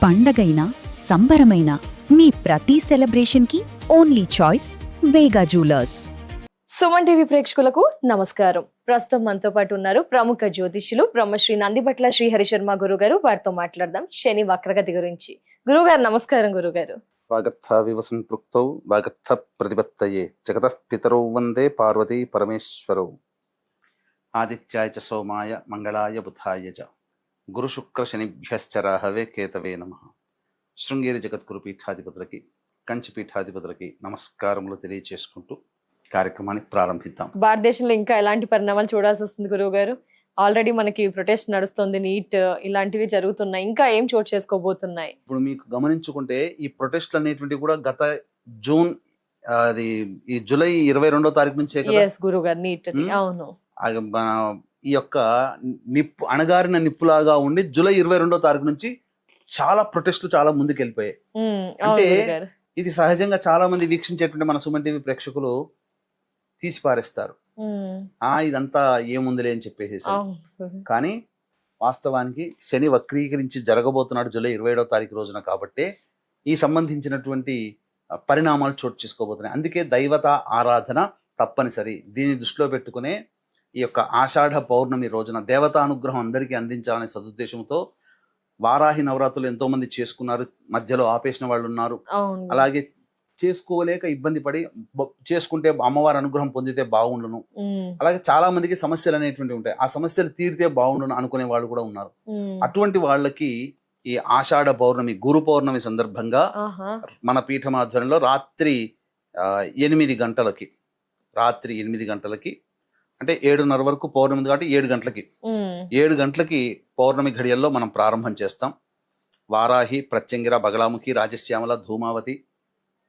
పండగైనా సంబరమైనా మీ ప్రతి సెలబ్రేషన్కి only choice వేగా jewellers. Suman TV ప్రేక్షకులకు నమస్కారం. ప్రస్తుతం మనతో పాటు ఉన్నారు ప్రముఖ జ్యోతిష్యులు బ్రహ్మశ్రీ నందిబట్ల శ్రీహరి శర్మ గురుగారు. వారితో మాట్లాడదాం శని వక్రగతి గురించి. గురుగారు నమస్కారం. గురుగారు వాగర్థ వివసంపృక్తౌ వాగర్థ ప్రతిపత్తయే జగతః పితరౌ వందే పార్వతీ పరమేశ్వరౌ. ఆదిత్యాయ చ సోమాయ మంగళాయ బుధాయ చ గురు శుక్ర శనిభ్యశ్చ రాహవే కేతవే నమః. శృంగేరి జగద్గురు పీఠాధిపతులకి కంచి పీఠాధిపతులకి నమస్కారములు తెలియచేసుకుంటూ కార్యక్రమాన్ని ప్రారంభిద్దాం. భారతదేశంలో ఇంకా ఎలాంటి పరిణామాలు చూడాల్సి వస్తుంది గురువు గారు? ఆల్రెడీ మనకి ప్రొటెస్ట్ నడుస్తుంది, నీట్ ఇలాంటివి జరుగుతున్నాయి, ఇంకా ఏం చోటు చేసుకోబోతున్నాయి? ఇప్పుడు మీకు గమనించుకుంటే ఈ ప్రొటెస్ట్లు అనేటువంటివి కూడా గత జూన్ అది ఈ జూలై 22వ తారీఖు నుంచే కదా గురువు గారు నీట్. అవును, ఈ యొక్క నిప్పు అణగారిన నిప్పులాగా ఉండి జూలై 22వ తారీఖు నుంచి చాలా ప్రొటెస్ట్లు చాలా ముందుకు వెళ్ళిపోయాయి. అంటే ఇది సహజంగా చాలా మంది వీక్షించేటువంటి మన సుమన్ టీవీ ప్రేక్షకులు తీసి పారేస్తారు, ఇదంతా ఏముందిలే అని చెప్పేసి. కానీ వాస్తవానికి శని వక్రీకరించి జరగబోతున్నాడు జూలై 27వ తారీఖు రోజున. కాబట్టి ఈ సంబంధించినటువంటి పరిణామాలు చోటు చేసుకోబోతున్నాయి. అందుకే దైవత ఆరాధన తప్పనిసరి. దీన్ని దృష్టిలో పెట్టుకునే ఈ యొక్క ఆషాఢ పౌర్ణమి రోజున దేవతా అనుగ్రహం అందరికీ అందించాలనే సదుద్దేశంతో వారాహి నవరాత్రులు ఎంతో మంది చేసుకున్నారు, మధ్యలో ఆపేసిన వాళ్ళు ఉన్నారు. అలాగే చేసుకోలేక ఇబ్బంది పడి చేసుకుంటే అమ్మవారి అనుగ్రహం పొందితే బాగుండును, అలాగే చాలా మందికి సమస్యలు అనేటువంటి ఉంటాయి, ఆ సమస్యలు తీరితే బాగుండును అనుకునే వాళ్ళు కూడా ఉన్నారు. అటువంటి వాళ్ళకి ఈ ఆషాఢ పౌర్ణమి గురు పౌర్ణమి సందర్భంగా మన పీఠం ఆధ్వర్యంలో రాత్రి 8 గంటలకి అంటే 7:30 వరకు పౌర్ణమి కాబట్టి 7 గంటలకి పౌర్ణమి ఘడియల్లో మనం ప్రారంభం చేస్తాం. వారాహి, ప్రత్యంగిర, బగళాముఖి, రాజశ్యామల, ధూమావతి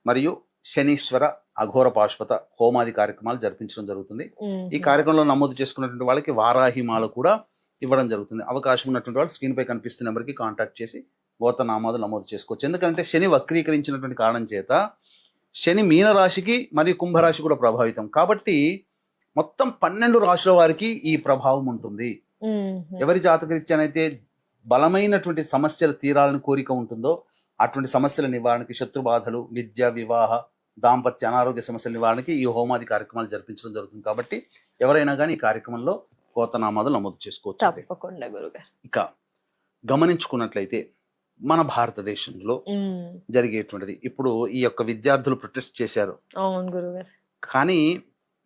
మరియు శనీశ్వర అఘోర పాశుపత హోమాది కార్యక్రమాలు జరిపించడం జరుగుతుంది. ఈ కార్యక్రమంలో నమోదు చేసుకున్నటువంటి వాళ్ళకి వారాహి మాల కూడా ఇవ్వడం జరుగుతుంది. అవకాశం ఉన్నటువంటి వాళ్ళు స్క్రీన్ పై కనిపిస్తున్న నెంబర్కి కాంటాక్ట్ చేసి గోత్రనామాలు నమోదు చేసుకోవచ్చు. ఎందుకంటే శని వక్రీకరించినటువంటి కారణం చేత శని మీనరాశికి మరియు కుంభరాశి కూడా ప్రభావితం కాబట్టి మొత్తం 12 రాశుల వారికి ఈ ప్రభావం ఉంటుంది. ఎవరి జాతకరీత్యానైతే బలమైనటువంటి సమస్యలు తీరాలని కోరిక ఉంటుందో అటువంటి సమస్యల నివారణకి, శత్రుబాధలు, విద్య, వివాహ, దాంపత్య, అనారోగ్య సమస్యల నివారణకి ఈ హోమాది కార్యక్రమాలు జరిపించడం జరుగుతుంది. కాబట్టి ఎవరైనా కానీ ఈ కార్యక్రమంలో గోత్రనామాలు నమోదు చేసుకోవచ్చు. ఇక గమనించుకున్నట్లయితే మన భారతదేశంలో జరిగేటువంటిది ఇప్పుడు ఈ యొక్క విద్యార్థులు ప్రొటెస్ట్ చేశారు. కానీ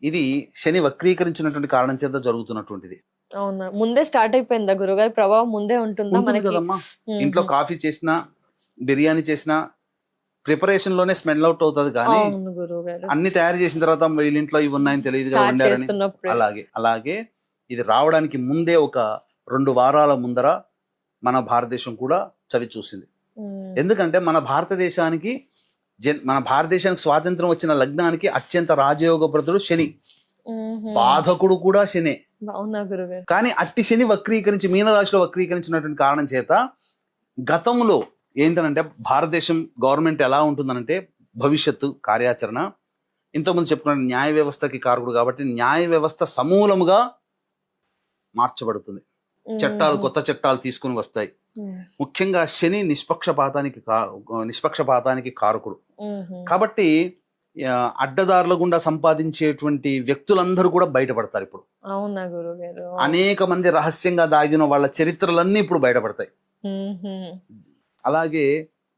ఇది శని వక్రీకరించినటువంటి కారణం చేత జరుగుతున్నటువంటిది. అవునా, ముందే స్టార్ట్ అయిపోయిందా గురుగారు? ప్రభావం ముందే ఉంటుందా కదమ్మా? ఇంట్లో కాఫీ చేసినా, బిర్యానీ చేసినా ప్రిపరేషన్ లోనే స్మెల్ అవుట్ అవుతుంది. కానీ అన్ని తయారు చేసిన తర్వాత వీళ్ళింట్లో ఇవి ఉన్నాయని తెలియదు కదా వండారని. అలాగే ఇది రావడానికి ముందే ఒక 2 వారాల ముందర మన భారతదేశం కూడా చవి చూసింది. ఎందుకంటే మన భారతదేశానికి స్వాతంత్రం వచ్చిన లగ్నానికి అత్యంత రాజయోగప్రదుడు శని, బాధకుడు కూడా శనే. కానీ అట్టి శని వక్రీకరించి మీనరాశిలో వక్రీకరించినటువంటి కారణం చేత గతంలో ఏంటనంటే భారతదేశం గవర్నమెంట్ ఎలా ఉంటుందనంటే భవిష్యత్తు కార్యాచరణ ఇంతకుముందు చెప్పుకున్న న్యాయ వ్యవస్థకి కారకుడు కాబట్టి న్యాయ వ్యవస్థ సమూలముగా మార్చబడుతుంది. కొత్త చట్టాలు తీసుకుని వస్తాయి. ముఖ్యంగా శని నిష్పక్షపాతానికి కారకుడు కాబట్టి అడ్డదారుల గుండా సంపాదించేటువంటి వ్యక్తులందరూ కూడా బయటపడతారు. ఇప్పుడు అనేక మంది రహస్యంగా దాగిన వాళ్ళ చరిత్రలన్నీ ఇప్పుడు బయటపడతాయి. అలాగే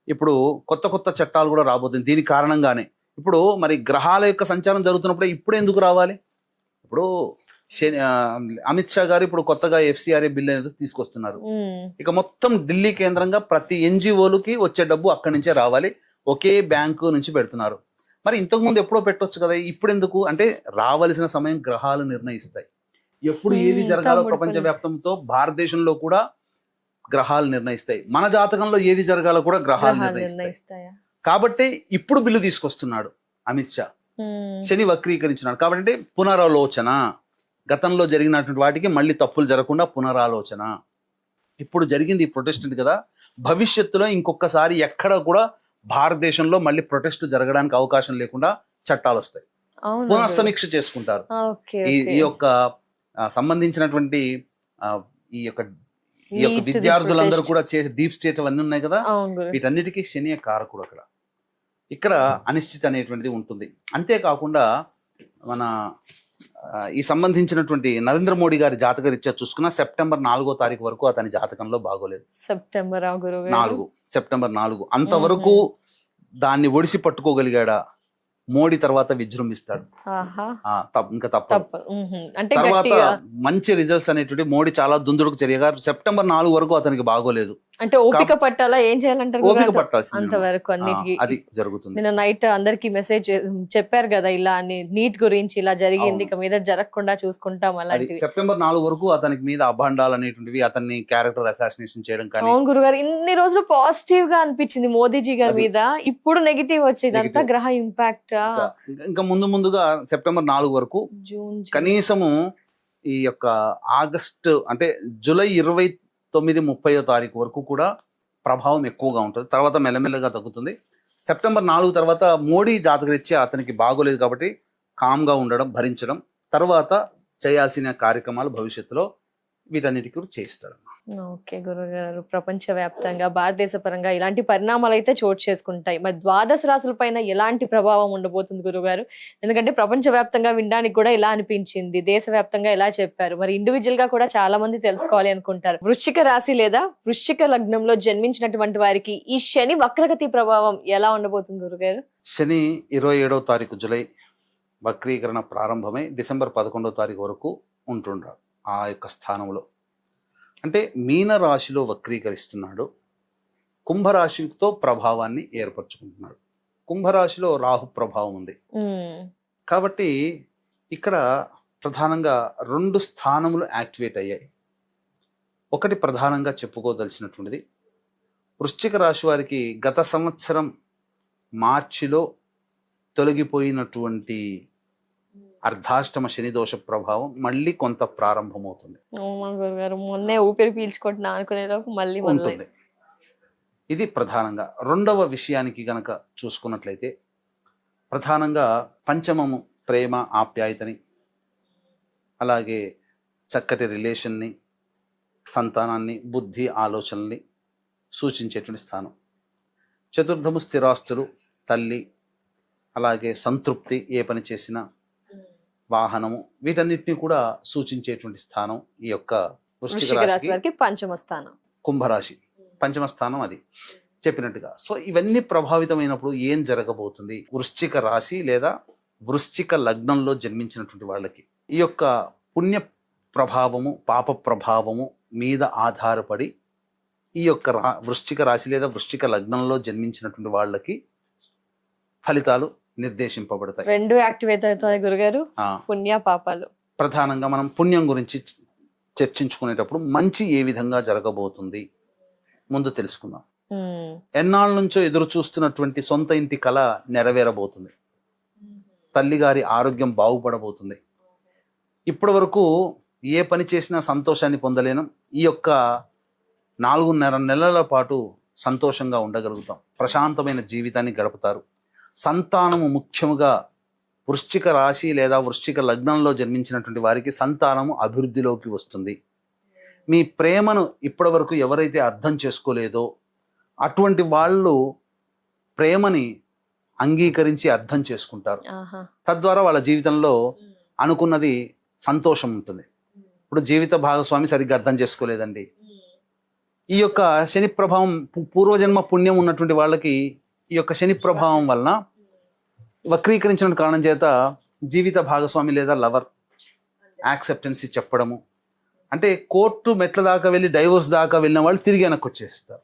ఇప్పుడు కొత్త చట్టాలు కూడా రాబోతుంది. దీని కారణంగానే ఇప్పుడు మరి గ్రహాల యొక్క సంచారం జరుగుతున్నప్పుడే ఇప్పుడు ఎందుకు రావాలి? ఇప్పుడు అమిత్ షా గారు ఇప్పుడు కొత్తగా FCRA బిల్ అనేది తీసుకొస్తున్నారు. ఇక మొత్తం ఢిల్లీ కేంద్రంగా ప్రతి NGOలకి వచ్చే డబ్బు అక్కడి నుంచే రావాలి, ఒకే బ్యాంకు నుంచి పెడుతున్నారు. మరి ఇంతకు ముందు ఎప్పుడో పెట్టొచ్చు కదా, ఇప్పుడు ఎందుకు అంటే రావలసిన సమయం గ్రహాలు నిర్ణయిస్తాయి. ఎప్పుడు ఏది జరగాలో ప్రపంచ వ్యాప్తంతో భారతదేశంలో కూడా గ్రహాలు నిర్ణయిస్తాయి. మన జాతకంలో ఏది జరగాలో కూడా గ్రహాలు నిర్ణయిస్తాయి. కాబట్టి ఇప్పుడు బిల్లు తీసుకొస్తున్నాడు అమిత్ షా. శని వక్రీకరించినాడు కాబట్టి పునరాలోచన, గతంలో జరిగినటువంటి వాటికి మళ్ళీ తప్పులు జరగకుండా పునరాలోచన. ఇప్పుడు జరిగింది ఈ ప్రొటెస్ట్ కదా, భవిష్యత్తులో ఇంకొకసారి ఎక్కడ కూడా భారతదేశంలో మళ్ళీ ప్రొటెస్ట్ జరగడానికి అవకాశం లేకుండా చట్టాలు వస్తాయి, పునఃసమీక్ష చేసుకుంటారు. ఈ యొక్క సంబంధించినటువంటి ఈ యొక్క ఈ యొక్క Neat ది విద్యార్థులందరూ protest. కూడా చేసే డీప్ స్టేట్ అవన్నీ ఉన్నాయి కదా, అవును గురు. వీటన్నిటికీ శని కారకుడు అక్కడ. ఇక్కడ అనిశ్చితి అనేటువంటిది ఉంటుంది. అంతేకాకుండా మన ఈ సంబంధించినటువంటి నరేంద్ర మోడీ గారి జాతక రీత్యా చూసుకున్న సెప్టెంబర్ 4వ తారీఖు వరకు అతని జాతకంలో బాగోలేదు. సెప్టెంబర్ గురువు గారు. సెప్టెంబర్ 4 అంతవరకు దాన్ని ఒడిసి పట్టుకోగలిగాడా, మోడీ తర్వాత విజృంభిస్తాడు. ఆహా. ఇంకా తప్పదు. తప్ప అంటే తర్వాత గట్టిగా మంచి రిజల్ట్స్ అనేటువంటి మోడీ చాలా దుందుడుకు చర్యగా సెప్టెంబర్ 4 వరకు అతనికి బాగోలేదు. అంటే ఓపిక పట్టాలా, ఏం చేయాలంటారు గురువు ఓపిక గారు? పట్టాల్సింది అంతవరకు అన్నిటికీ అది జరుగుతుంది. నిన్న నైట్ అందరికి మెసేజ్ చెప్పారు కదా, ఇలా అని నీట్ గురించి ఇలా జరిగింది, అవును. ఇక మీద జరగకుండా చూసుకుంటాం అది అలాంటివి. సెప్టెంబర్ 4 వరకు అతనికి మీద అభాండాలు అనేటువంటివి, అతన్ని క్యారెక్టర్ అసాసినేషన్ చేయడం కానీ అవును గురుగారు, ఇన్ని రోజులు పాజిటివ్ గా అనిపించింది మోదీజీ గారి అది. మీద, ఇప్పుడు నెగిటివ్ వచ్చేది అంతా Negative. గ్రహ ఇంపాక్ట్. ఇంకా ముందుగా సెప్టెంబర్ 4 వరకు జూన్ కనీసము ఈ యొక్క ఆగస్టు అంటే జూలై 29, 30వ తారీఖు వరకు కూడా ప్రభావం ఎక్కువగా ఉంటుంది. తర్వాత మెల్లమెల్లగా తగ్గుతుంది. సెప్టెంబర్ 4 తర్వాత మోడీ జాతకరీత్యా అతనికి బాగోలేదు కాబట్టి కామ్గా ఉండడం, భరించడం, తర్వాత చేయాల్సిన కార్యక్రమాలు భవిష్యత్తులో వీటన్నిటికీ కూడా చేయిస్తాడు. ఓకే గురుగారు, ప్రపంచ వ్యాప్తంగా భారతదేశ పరంగా ఇలాంటి పరిణామాలు అయితే చోటు చేసుకుంటాయి. మరి ద్వాదశ రాశుల పైన ఎలాంటి ప్రభావం ఉండబోతుంది గురుగారు? ఎందుకంటే ప్రపంచ వ్యాప్తంగా వినడానికి కూడా ఇలా అనిపించింది, దేశవ్యాప్తంగా ఎలా చెప్పారు, మరి ఇండివిజువల్ గా కూడా చాలా మంది తెలుసుకోవాలి అనుకుంటారు. వృశ్చిక రాశి లేదా వృశ్చిక లగ్నంలో జన్మించినటువంటి వారికి ఈ శని వక్రగతి ప్రభావం ఎలా ఉండబోతుంది గురుగారు? శని 27వ తారీఖు జూలై వక్రీకరణ ప్రారంభమై డిసెంబర్ 11వ తారీఖు వరకు ఉంటున్నాడు ఆ యొక్క స్థానంలో. అంటే మీన రాశిలో వక్రీకరిస్తున్నాడు, కుంభరాశితో ప్రభావాన్ని ఏర్పరచుకుంటున్నాడు. కుంభరాశిలో రాహు ప్రభావం ఉంది కాబట్టి ఇక్కడ ప్రధానంగా 2 స్థానములు యాక్టివేట్ అయ్యాయి. ఒకటి ప్రధానంగా చెప్పుకోదలిచినటువంటిది, వృశ్చిక రాశి వారికి గత సంవత్సరం మార్చిలో తొలగిపోయినటువంటి అర్ధాష్టమ శని దోష ప్రభావం మళ్ళీ కొంత ప్రారంభమవుతుంది. గురుగారు మొన్నే ఊపిరి పీల్చుకుంటున్నా అనుకునే లోపు మళ్ళీ ఉంటుంది. ఇది ప్రధానంగా. రెండవ విషయానికి గనక చూసుకున్నట్లయితే ప్రధానంగా పంచమము ప్రేమ ఆప్యాయతని, అలాగే చక్కటి రిలేషన్ని, సంతానాన్ని, బుద్ధి ఆలోచనల్ని సూచించేటువంటి స్థానం. చతుర్థము స్థిరాస్తులు, తల్లి, అలాగే సంతృప్తి, ఏ పని చేసినా, వాహనము, వీటన్నిటిని కూడా సూచించేటువంటి స్థానం ఈ యొక్క వృశ్చిక రాశికి. వారికి పంచమ స్థానం, కుంభరాశి పంచమ స్థానం అది చెప్పినట్టుగా. సో ఇవన్నీ ప్రభావితమైనప్పుడు ఏం జరగబోతుంది వృశ్చిక రాశి లేదా వృశ్చిక లగ్నంలో జన్మించినటువంటి వాళ్ళకి? ఈ యొక్క పుణ్య ప్రభావము, పాప ప్రభావము మీద ఆధారపడి ఈ యొక్క వృశ్చిక రాశి లేదా వృశ్చిక లగ్నంలో జన్మించినటువంటి వాళ్ళకి ఫలితాలు నిర్దేశింపబడతాయి. 2 యాక్టివేట్ అవుతాయి గురుగారు, పుణ్య పాపాలు. ప్రధానంగా మనం పుణ్యం గురించి చర్చించుకునేటప్పుడు మంచి ఏ విధంగా జరగబోతుంది ముందు తెలుసుకుందాం. ఎన్నాళ్ళ నుంచో ఎదురు చూస్తున్నటువంటి సొంత ఇంటి కళ నెరవేరబోతుంది. తల్లిగారి ఆరోగ్యం బాగుపడబోతుంది. ఇప్పటి వరకు ఏ పని చేసినా సంతోషాన్ని పొందలేను. ఈ యొక్క 4.5 నెలల పాటు సంతోషంగా ఉండగలుగుతాం. ప్రశాంతమైన జీవితాన్ని గడుపుతారు. సంతానము ముఖ్యముగా వృశ్చిక రాశి లేదా వృశ్చిక లగ్నంలో జన్మించినటువంటి వారికి సంతానము అభివృద్ధిలోకి వస్తుంది. మీ ప్రేమను ఇప్పటి వరకు ఎవరైతే అర్థం చేసుకోలేదో అటువంటి వాళ్ళు ప్రేమని అంగీకరించి అర్థం చేసుకుంటారు. తద్వారా వాళ్ళ జీవితంలో అనుకున్నది సంతోషం ఉంటుంది. ఇప్పుడు జీవిత భాగస్వామి సరిగ్గా అర్థం చేసుకోలేదండి. ఈ యొక్క శని ప్రభావం, పూర్వజన్మ పుణ్యం ఉన్నటువంటి వాళ్ళకి ఈ యొక్క శని ప్రభావం వలన వక్రీకరించిన కారణం చేత జీవిత భాగస్వామి లేదా లవర్ యాక్సెప్టెన్సీ చెప్పడము, అంటే కోర్టు మెట్ల దాకా వెళ్ళి డైవోర్స్ దాకా వెళ్ళిన వాళ్ళు తిరిగి వెనక్కి వచ్చేస్తారు.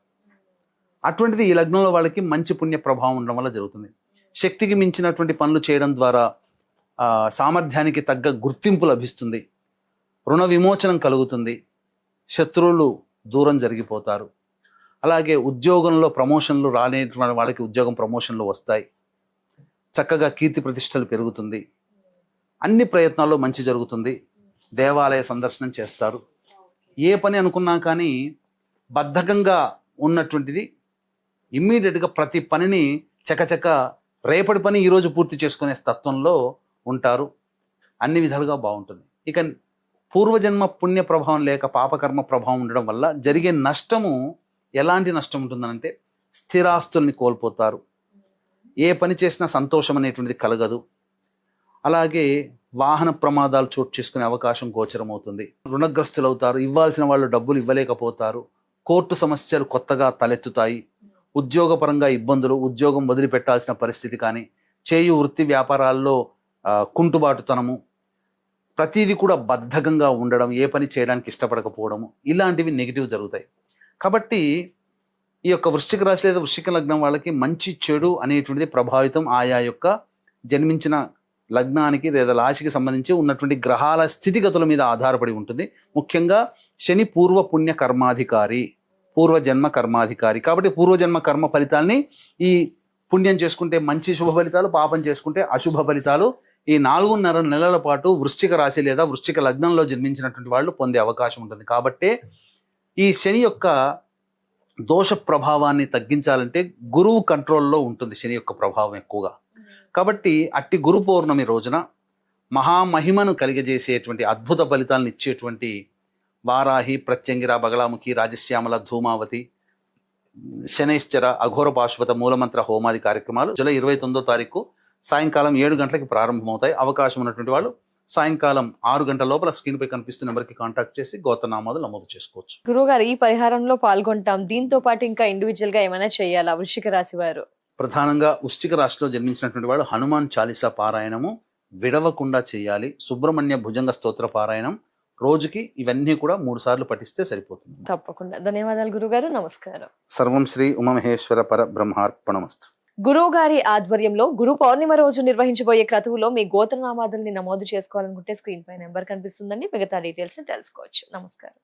అటువంటిది ఈ లగ్నంలో వాళ్ళకి మంచి పుణ్య ప్రభావం ఉండడం వల్ల జరుగుతుంది. శక్తికి మించినటువంటి పనులు చేయడం ద్వారా సామర్థ్యానికి తగ్గ గుర్తింపు లభిస్తుంది. రుణ విమోచనం కలుగుతుంది. శత్రువులు దూరం జరిగిపోతారు. అలాగే ఉద్యోగంలో ప్రమోషన్లు రాలేటువంటి వాళ్ళకి ఉద్యోగం ప్రమోషన్లు వస్తాయి. చక్కగా కీర్తి ప్రతిష్టలు పెరుగుతుంది. అన్ని ప్రయత్నాల్లో మంచి జరుగుతుంది. దేవాలయ సందర్శనం చేస్తారు. ఏ పని అనుకున్నా కానీ బద్ధకంగా ఉన్నటువంటిది ఇమ్మీడియట్గా ప్రతి పనిని చకచక రేపటి పని ఈరోజు పూర్తి చేసుకునే తత్వంలో ఉంటారు. అన్ని విధాలుగా బాగుంటుంది. ఇక పూర్వజన్మ పుణ్య ప్రభావం లేక పాపకర్మ ప్రభావం ఉండడం వల్ల జరిగే నష్టము ఎలాంటి నష్టం ఉంటుందనంటే స్థిరాస్తుల్ని కోల్పోతారు, ఏ పని చేసినా సంతోషం అనేటువంటిది కలగదు, అలాగే వాహన ప్రమాదాలు చోటు చేసుకునే అవకాశం గోచరం అవుతుంది, రుణగ్రస్తులు అవుతారు, ఇవ్వాల్సిన వాళ్ళు డబ్బులు ఇవ్వలేకపోతారు, కోర్టు సమస్యలు కొత్తగా తలెత్తుతాయి, ఉద్యోగపరంగా ఇబ్బందులు, ఉద్యోగం వదిలిపెట్టాల్సిన పరిస్థితి కానీ, చేయు వృత్తి వ్యాపారాల్లో కుంటుబాటుతనము, ప్రతిదీ కూడా బద్ధకంగా ఉండడం, ఏ పని చేయడానికి ఇష్టపడకపోవడము, ఇలాంటివి నెగిటివ్ జరుగుతాయి. కాబట్టి ఈ యొక్క వృశ్చిక రాశి లేదా వృశ్చిక లగ్నం వాళ్ళకి మంచి చెడు అనేటువంటిది ప్రభావితం ఆయా యొక్క జన్మించిన లగ్నానికి లేదా రాశికి సంబంధించి ఉన్నటువంటి గ్రహాల స్థితిగతుల మీద ఆధారపడి ఉంటుంది. ముఖ్యంగా శని పూర్వ పుణ్య కర్మాధికారి, పూర్వజన్మ కర్మాధికారి. కాబట్టి పూర్వజన్మ కర్మ ఫలితాల్ని ఈ పుణ్యం చేసుకుంటే మంచి శుభ ఫలితాలు, పాపం చేసుకుంటే అశుభ ఫలితాలు ఈ 4.5 నెలల పాటు వృశ్చిక రాశి లేదా వృశ్చిక లగ్నంలో జన్మించినటువంటి వాళ్ళు పొందే అవకాశం ఉంటుంది. కాబట్టి ఈ శని యొక్క దోష ప్రభావాన్ని తగ్గించాలంటే గురువు కంట్రోల్లో ఉంటుంది శని యొక్క ప్రభావం ఎక్కువగా. కాబట్టి అట్టి గురు పౌర్ణమి రోజున మహామహిమను కలిగజేసేటువంటి అద్భుత ఫలితాలను ఇచ్చేటువంటి వారాహి, ప్రత్యంగిర, బగళాముఖి, రాజశ్యామల, ధూమావతి, శనైశ్చర, అఘోర పాశుపత మూలమంత్ర హోమాది కార్యక్రమాలు జూలై 29వ తారీఖు సాయంకాలం 7 గంటలకి ప్రారంభమవుతాయి. అవకాశం ఉన్నటువంటి వాళ్ళు సాయంకాలం 6 గంటల లోపల స్క్రీన్ పై కనిపిస్తున్న నెంబర్కి కాంటాక్ట్ చేసి గోత్రనామాలు నమోదు చేసుకోవచ్చు. గురువుగారు, ఈ పరిహారంలో పాల్గొంటాం, దీంతో పాటు ఇంకా ఇండివిజువల్ గా ఏమైనా చేయాలా వృశ్చిక రాశి వారు? ప్రధానంగా వృశ్చిక రాశిలో జన్మించినటువంటి వాళ్ళు హనుమాన్ చాలీసా పారాయణము విడవకుండా చేయాలి. సుబ్రహ్మణ్య భుజంగ స్తోత్ర పారాయణం రోజుకి ఇవన్నీ కూడా 3 సార్లు పఠిస్తే సరిపోతుంది. తప్పకుండా. ధన్యవాదాలు గురుగారు. నమస్కారం. సర్వం శ్రీ ఉమామహేశ్వర పర బ్రహ్మార్పణమస్తు. గురువు గారి ఆధ్వర్యంలో గురు పౌర్ణిమ రోజు నిర్వహించబోయే క్రతువులో మీ గోత్రనామాదుల్ని నమోదు చేసుకోవాలనుకుంటే స్క్రీన్ పై నెంబర్ కనిపిస్తుందండి. మిగతా డీటెయిల్స్ ని తెలుసుకోవచ్చు. నమస్కారం.